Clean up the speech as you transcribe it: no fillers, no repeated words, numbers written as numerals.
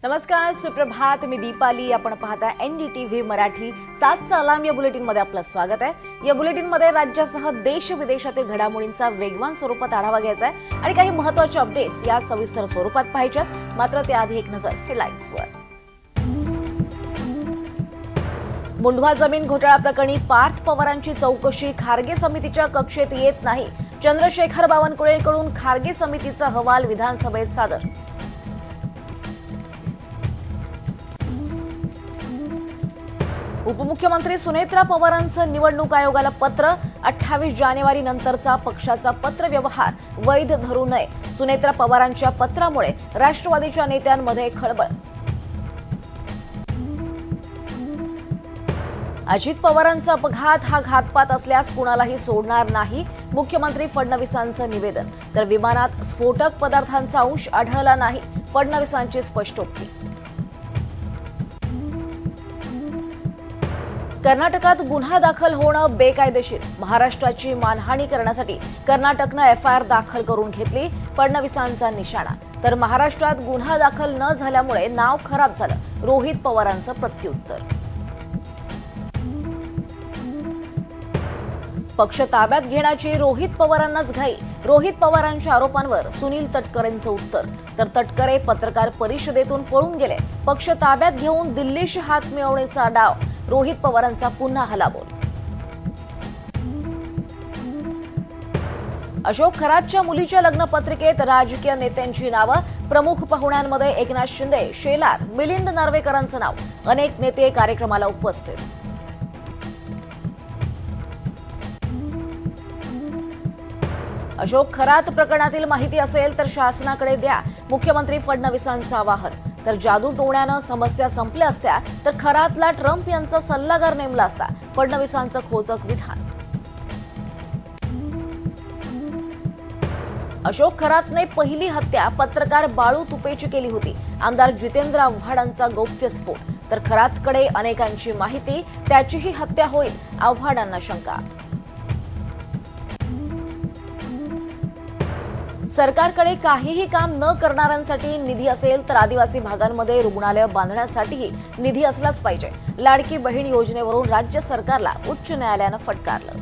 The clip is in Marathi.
नमस्कार, सुप्रभात. मी दीपाली. आपण पाहता NDTV मराठी 7चा अलार्म या बुलेटिनमध्ये आपलं स्वागत आहे. या बुलेटिनमध्ये राज्यासह देश विदेशातील घडामोडींचा वेगवान स्वरूपात आढावा घ्यायचा आहे आणि काही महत्त्वाचे अपडेट्स या सविस्तर स्वरूपात पाहायच्यात. मात्र त्याआधी एक नजर हेडलाईन्सवर. मुंढवा जमीन घोटाळा प्रकरणी पार्थ पवारांची चौकशी खारगे समितीच्या कक्षेत येत नाही. चंद्रशेखर बावनकुळेकडून खारगे समितीचा अहवाल विधानसभेत सादर. उपमुख्यमंत्री सुनेत्रा पवारांचं निवडणूक आयोगाला पत्र. 28 जानेवारी नंतरचा पक्षाचा पत्रव्यवहार वैध धरू नये. सुनेत्रा पवारांच्या पत्रामुळे राष्ट्रवादीच्या नेत्यांमध्ये खळबळ. अजित पवारांचा अपघात हा घातपात असल्यास कुणालाही सोडणार नाही. मुख्यमंत्री फडणवीसांचं निवेदन. तर विमानात स्फोटक पदार्थांचा अंश आढळला नाही. फडणवीसांची स्पष्टोक्ती. कर्नाटकात गुन्हा दाखल होणं बेकायदेशीर. महाराष्ट्राची मानहानी करण्यासाठी कर्नाटकनं FIR दाखल करून घेतली. फडणवीसांचा निशाणा. तर महाराष्ट्रात गुन्हा दाखल न झाल्यामुळे नाव खराब झालं. रोहित पवारांचं प्रत्युत्तर. पक्ष ताब्यात घेण्याची रोहित पवारांनाच घाई. रोहित पवारांच्या आरोपांवर सुनील तटकरेंचं उत्तर. तर तटकरे पत्रकार परिषदेतून पळून गेले. पक्ष ताब्यात घेऊन दिल्लीशी हात मिळवण्याचा डाव. रोहित पवारांचा पुन्हा हलाबोल. अशोक खरातच्या मुलीच्या लग्नपत्रिकेत राजकीय नेत्यांची नावं. प्रमुख पाहुण्यांमध्ये एकनाथ शिंदे, शेलार, मिलिंद नार्वेकरांचं नाव. अनेक नेते कार्यक्रमाला उपस्थित. अशोक खरात प्रकरणातील माहिती असेल तर शासनाकडे द्या. मुख्यमंत्री फडणवीसांचं आवाहन. तर जादू टोण्यानं समस्या संपल्या असत्या तर खरातला ट्रम्प यांचा सल्लागार नेमला असता. फडणवीसांचं खोचक विधान. अशोक खरातने पहिली हत्या पत्रकार बाळू तुपेची केली होती. आमदार जितेंद्र आव्हाडांचा गौप्यस्फोट. तर खरातकडे अनेकांची माहिती. त्याचीही हत्या होईल. आव्हाडांना शंका. सरकारकडे काहीही काम न करणाऱ्यांसाठी निधी असेल तर आदिवासी भागांमध्ये रुग्णालय बांधण्यासाठीही निधी असलाच पाहिजे. लाडकी बहीण योजनेवरून राज्य सरकारला उच्च न्यायालयानं फटकारलं.